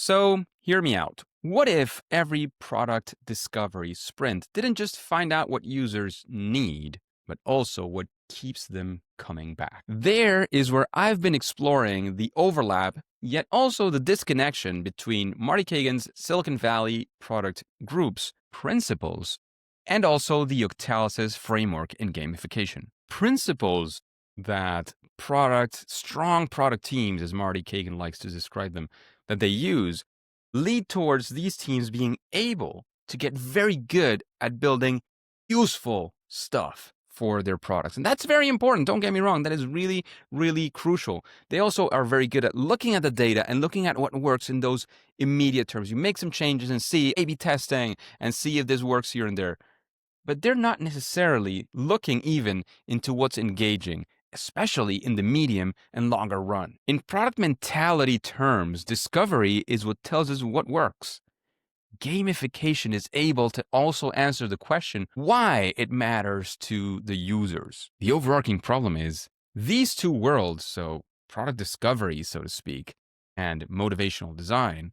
So, hear me out. What if every product discovery sprint didn't just find out what users need, but also what keeps them coming back? There is where I've been exploring the overlap, yet also the disconnection between Marty Cagan's Silicon Valley product group's principles and also the Octalysis framework in gamification. Principles that strong product teams, as Marty Cagan likes to describe them, that they use lead towards these teams being able to get very good at building useful stuff for their products. And that's very important. Don't get me wrong. That is really, really crucial. They also are very good at looking at the data and looking at what works in those immediate terms. You make some changes and see A/B testing and see if this works here and there. But they're not necessarily looking even into what's engaging, especially in the medium and longer run. In product mentality terms, discovery is what tells us what works. Gamification is able to also answer the question why it matters to the users. The overarching problem is these two worlds, so product discovery, so to speak, and motivational design,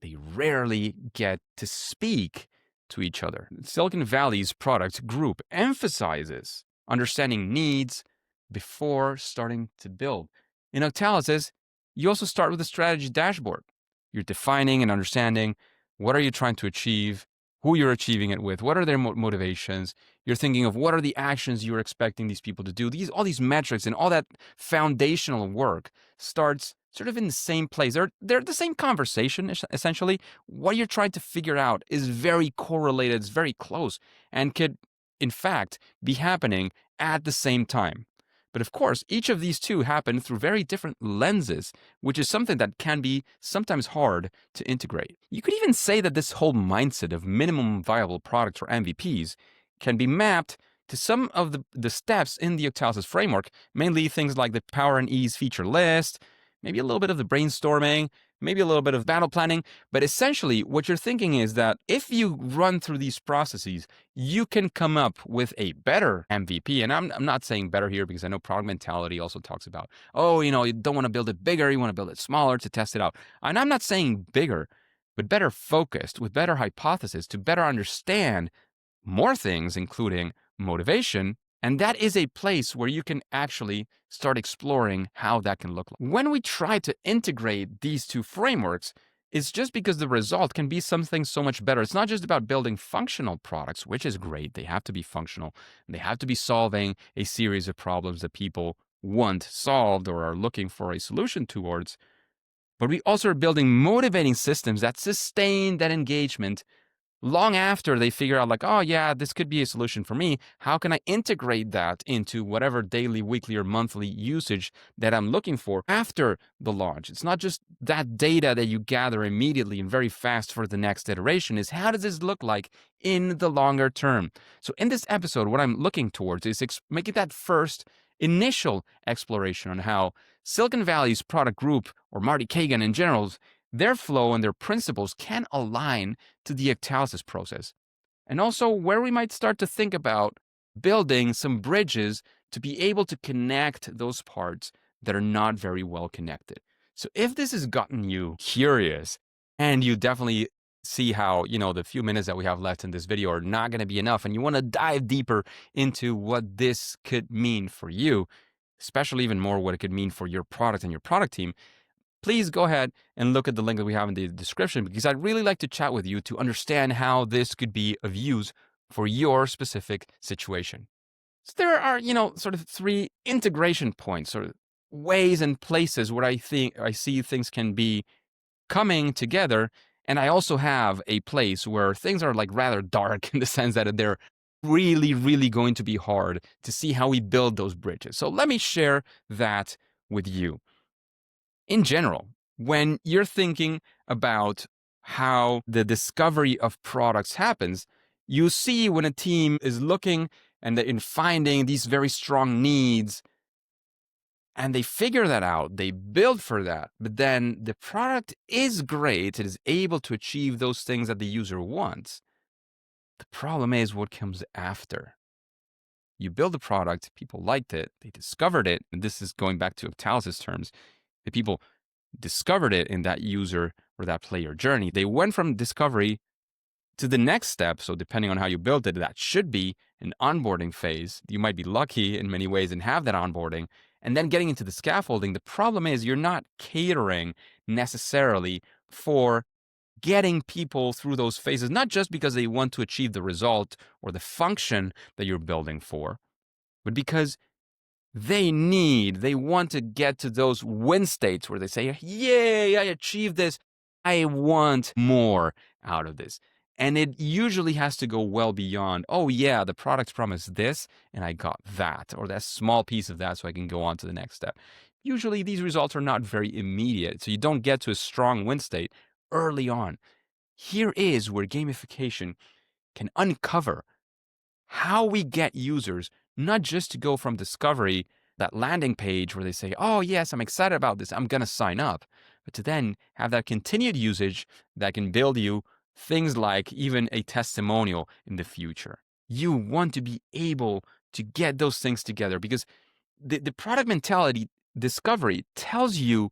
they rarely get to speak to each other. Silicon Valley's product group emphasizes understanding needs before starting to build. In Octalysis, you also start with a strategy dashboard. You're defining and understanding what are you trying to achieve, who you're achieving it with, what are their motivations. You're thinking of what are the actions you're expecting these people to do. All these metrics and all that foundational work starts sort of in the same place. They're the same conversation, essentially. What you're trying to figure out is very correlated, it's very close, and could, in fact, be happening at the same time. But of course, each of these two happen through very different lenses, which is something that can be sometimes hard to integrate. You could even say that this whole mindset of minimum viable products or MVPs can be mapped to some of the steps in the Octalysis framework, mainly things like the power and ease feature list, maybe a little bit of the brainstorming, maybe a little bit of battle planning. But essentially, what you're thinking is that if you run through these processes, you can come up with a better MVP. And I'm not saying better here because I know product mentality also talks about, you don't want to build it bigger, you want to build it smaller to test it out. And I'm not saying bigger, but better focused, with better hypothesis to better understand more things, including motivation. And that is a place where you can actually start exploring how that can look like. When we try to integrate these two frameworks, it's just because the result can be something so much better. It's not just about building functional products, which is great. They have to be functional. And they have to be solving a series of problems that people want solved or are looking for a solution towards. But we also are building motivating systems that sustain that engagement long after they figure out, like, oh yeah, this could be a solution for me. How can I integrate that into whatever daily, weekly, or monthly usage that I'm looking for after the launch? It's not just that data that you gather immediately and very fast for the next iteration. Is how does this look like in the longer term? So in this episode, what I'm looking towards is making that first initial exploration on how Silicon Valley's product group, or Marty Cagan in general, their flow and their principles can align to the Octalysis process. And also where we might start to think about building some bridges to be able to connect those parts that are not very well connected. So if this has gotten you curious, and you definitely see how, the few minutes that we have left in this video are not going to be enough, and you want to dive deeper into what this could mean for you, especially even more what it could mean for your product and your product team, please go ahead and look at the link that we have in the description, because I'd really like to chat with you to understand how this could be of use for your specific situation. So there are, sort of three integration points, sort of ways and places where I see things can be coming together. And I also have a place where things are like rather dark in the sense that they're really, really going to be hard to see how we build those bridges. So let me share that with you. In general, when you're thinking about how the discovery of products happens, you see when a team is looking and in finding these very strong needs, and they figure that out, they build for that, but then the product is great, it is able to achieve those things that the user wants. The problem is what comes after. You build a product, people liked it, they discovered it, and this is going back to Octalysis terms. The people discovered it in that user or that player journey. They went from discovery to the next step. So depending on how you build it, that should be an onboarding phase. You might be lucky in many ways and have that onboarding. And then getting into the scaffolding, the problem is you're not catering necessarily for getting people through those phases, not just because they want to achieve the result or the function that you're building for, but because they want to get to those win states where they say, yay, I achieved this. I want more out of this. And it usually has to go well beyond, oh yeah, the product promised this and I got that, or that small piece of that so I can go on to the next step. Usually these results are not very immediate, so you don't get to a strong win state early on. Here is where gamification can uncover how we get users not just to go from discovery, that landing page where they say, oh, yes, I'm excited about this, I'm going to sign up, but to then have that continued usage that can build you things like even a testimonial in the future. You want to be able to get those things together because the product mentality discovery tells you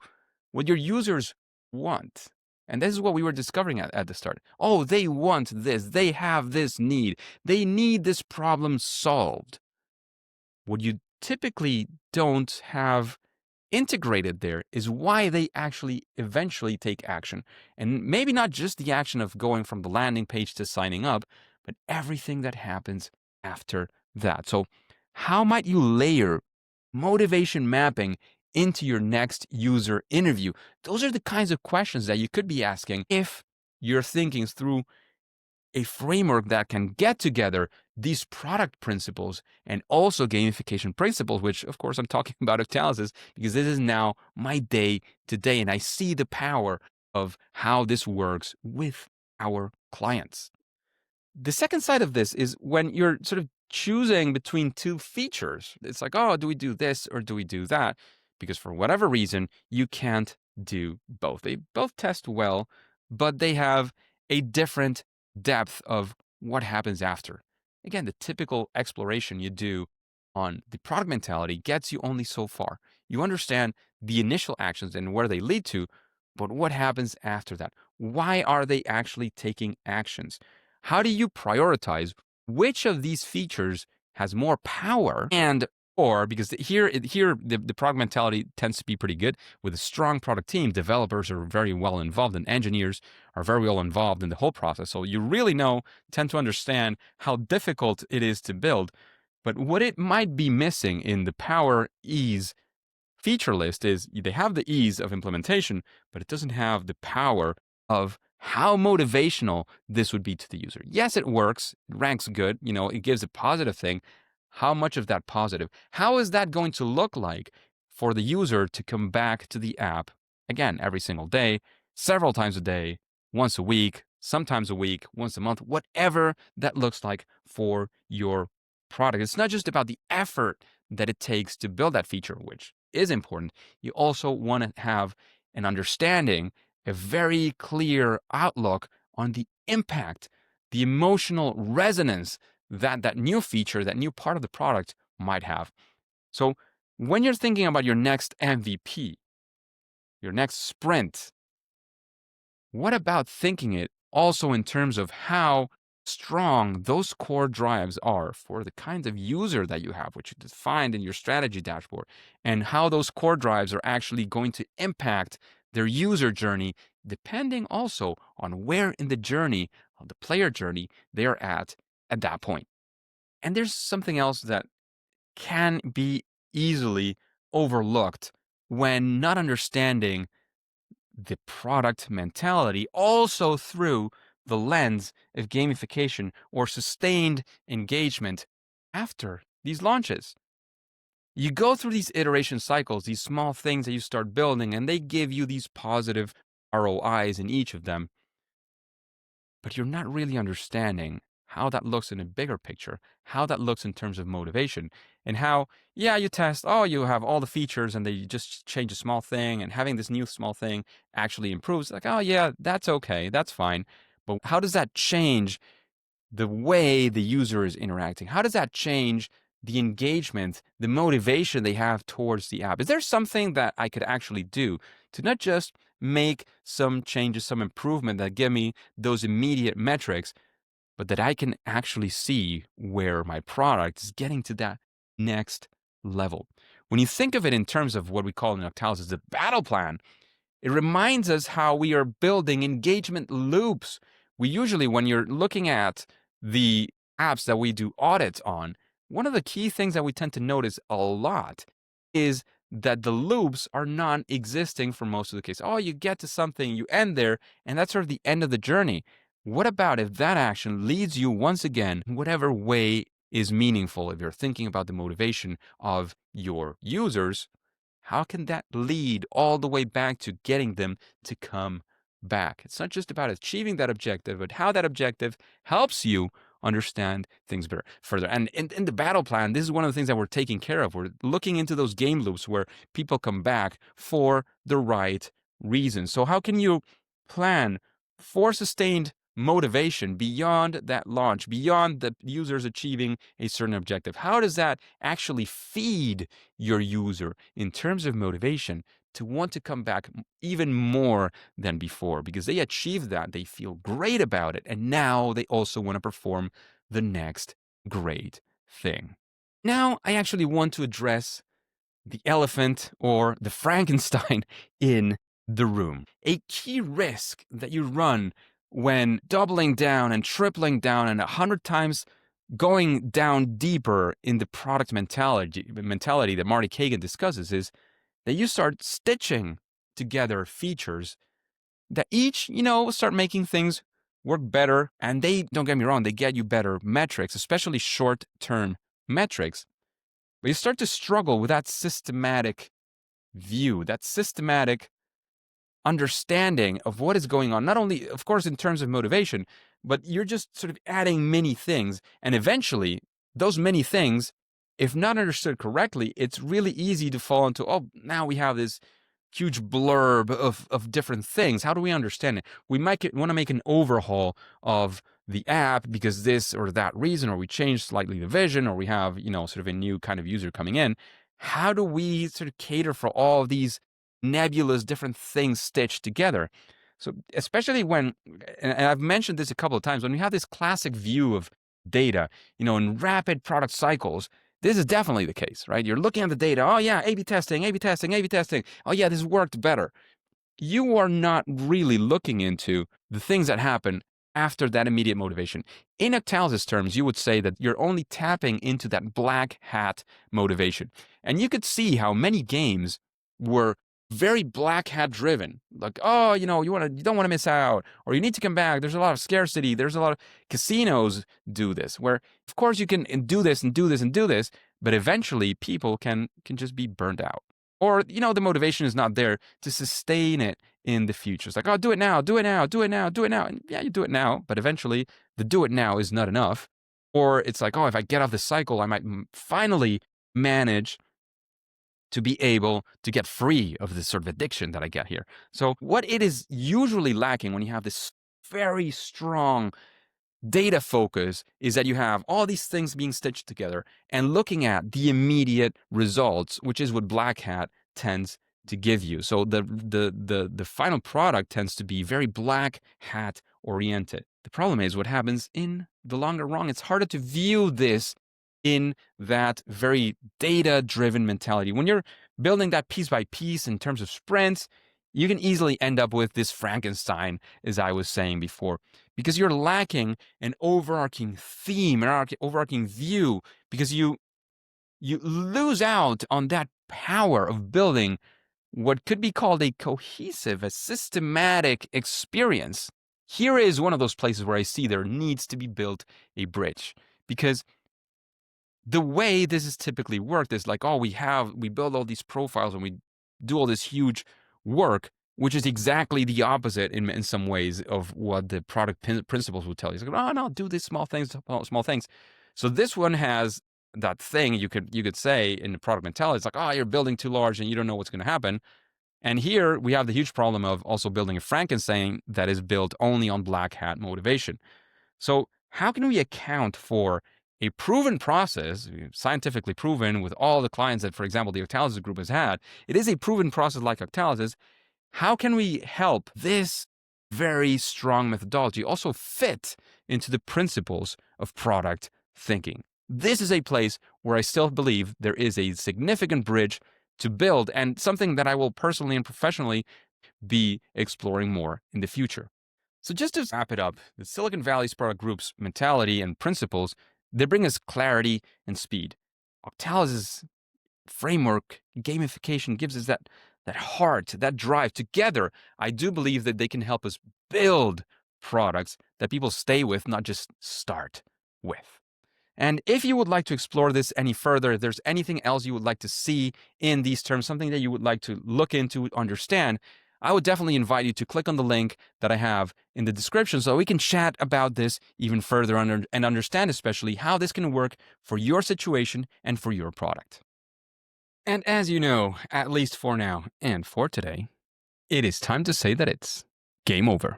what your users want. And this is what we were discovering at the start. Oh, they want this. They have this need. They need this problem solved. What you typically don't have integrated there is why they actually eventually take action. And maybe not just the action of going from the landing page to signing up, but everything that happens after that. So how might you layer motivation mapping into your next user interview? Those are the kinds of questions that you could be asking if you're thinking through a framework that can get together these product principles and also gamification principles, which of course I'm talking about Octalysis because this is now my day to day and I see the power of how this works with our clients. The second side of this is when you're sort of choosing between two features. It's like, oh, do we do this or do we do that? Because for whatever reason, you can't do both. They both test well, but they have a different depth of what happens after. Again, the typical exploration you do on the product mentality gets you only so far. You understand the initial actions and where they lead to, but what happens after that? Why are they actually taking actions? How do you prioritize which of these features has more power or because here the product mentality tends to be pretty good with a strong product team. Developers are very well involved and engineers are very well involved in the whole process. So you really tend to understand how difficult it is to build. But what it might be missing in the power ease feature list is they have the ease of implementation, but it doesn't have the power of how motivational this would be to the user. Yes, it works, it ranks good, it gives a positive thing. How much of that positive? How is that going to look like for the user to come back to the app, again, every single day, several times a day, once a week, sometimes a week, once a month, whatever that looks like for your product. It's not just about the effort that it takes to build that feature, which is important. You also want to have an understanding, a very clear outlook on the impact, the emotional resonance that new feature, that new part of the product might have. So when you're thinking about your next MVP, your next sprint, what about thinking it also in terms of how strong those core drives are for the kinds of user that you have, which you defined in your strategy dashboard, and how those core drives are actually going to impact their user journey, depending also on where in the journey, of the player journey, they are at that point. And there's something else that can be easily overlooked when not understanding the product mentality also through the lens of gamification or sustained engagement after these launches. You go through these iteration cycles, these small things that you start building, and they give you these positive ROIs in each of them. But you're not really understanding how that looks in a bigger picture, how that looks in terms of motivation, and how, you test, you have all the features and they just change a small thing, and having this new small thing actually improves. Like, that's okay, that's fine. But how does that change the way the user is interacting? How does that change the engagement, the motivation they have towards the app? Is there something that I could actually do to not just make some changes, some improvement that give me those immediate metrics, but that I can actually see where my product is getting to that next level. When you think of it in terms of what we call in Octalysis the battle plan, it reminds us how we are building engagement loops. We usually, when you're looking at the apps that we do audits on, one of the key things that we tend to notice a lot is that the loops are non-existing for most of the case. Oh, you get to something, you end there, and that's sort of the end of the journey. What about if that action leads you once again, whatever way is meaningful? If you're thinking about the motivation of your users, how can that lead all the way back to getting them to come back? It's not just about achieving that objective, but how that objective helps you understand things better further. And in the battle plan, this is one of the things that we're taking care of. We're looking into those game loops where people come back for the right reasons. So how can you plan for sustained motivation beyond that launch, beyond the users achieving a certain objective? How does that actually feed your user in terms of motivation to want to come back even more than before? Because they achieved that, they feel great about it, and now they also want to perform the next great thing. Now, I actually want to address the elephant or the Frankenstein in the room. A key risk that you run when doubling down and tripling down and 100 times going down deeper in the product mentality that Marty Cagan discusses is that you start stitching together features that each, start making things work better. And they, don't get me wrong, they get you better metrics, especially short-term metrics. But you start to struggle with that systematic view, that systematic understanding of what is going on, not only, of course, in terms of motivation, but you're just sort of adding many things. And eventually, those many things, if not understood correctly, it's really easy to fall into, oh, now we have this huge blurb of different things. How do we understand it? We might want to make an overhaul of the app because this or that reason, or we change slightly the vision, or we have, sort of a new kind of user coming in. How do we sort of cater for all of these nebulous different things stitched together? So especially when, and I've mentioned this a couple of times, when we have this classic view of data, in rapid product cycles, this is definitely the case, right? You're looking at the data. Oh yeah, A/B testing, A/B testing, A/B testing. Oh yeah, this worked better. You are not really looking into the things that happen after that immediate motivation. In Octalysis terms, you would say that you're only tapping into that black hat motivation. And you could see how many games were very black hat driven. Like, oh, you don't want to miss out, or you need to come back. There's a lot of scarcity. There's a lot of casinos do this, where of course you can do this and do this and do this, but eventually people can just be burned out. Or, the motivation is not there to sustain it in the future. It's like, oh, do it now, do it now, do it now, do it now. And yeah, you do it now, but eventually the do it now is not enough. Or it's like, oh, if I get off the cycle, I might finally manage to be able to get free of this sort of addiction that I get here. So what it is usually lacking when you have this very strong data focus is that you have all these things being stitched together and looking at the immediate results, which is what Black Hat tends to give you. So the final product tends to be very Black Hat oriented. The problem is what happens in the longer run. It's harder to view this in that very data-driven mentality. When you're building that piece by piece in terms of sprints, you can easily end up with this Frankenstein, as I was saying before, because you're lacking an overarching theme, an overarching view, because you lose out on that power of building what could be called a cohesive, a systematic experience. Here is one of those places where I see there needs to be built a bridge, because the way this is typically worked is like, oh, we build all these profiles and we do all this huge work, which is exactly the opposite in some ways of what the product principles would tell you. It's like, oh no, do these small things. So this one has that thing you could say in the product mentality. It's like, oh, you're building too large and you don't know what's going to happen. And here we have the huge problem of also building a Frankenstein that is built only on Black Hat motivation. So how can we account for a proven process, scientifically proven with all the clients that, for example, the Octalysis Group has had? It is a proven process like Octalysis. how can we help this very strong methodology also fit into the principles of product thinking? This is a place where I still believe there is a significant bridge to build, and something that I will personally and professionally be exploring more in the future. So just to wrap it up, the Silicon Valley's product group's mentality and principles, they bring us clarity and speed. Octalysis framework, gamification gives us that heart, that drive. Together, I do believe that they can help us build products that people stay with, not just start with. And if you would like to explore this any further, if there's anything else you would like to see in these terms, something that you would like to look into, understand, I would definitely invite you to click on the link that I have in the description so we can chat about this even further and understand especially how this can work for your situation and for your product. And as you know, at least for now and for today, it is time to say that it's game over.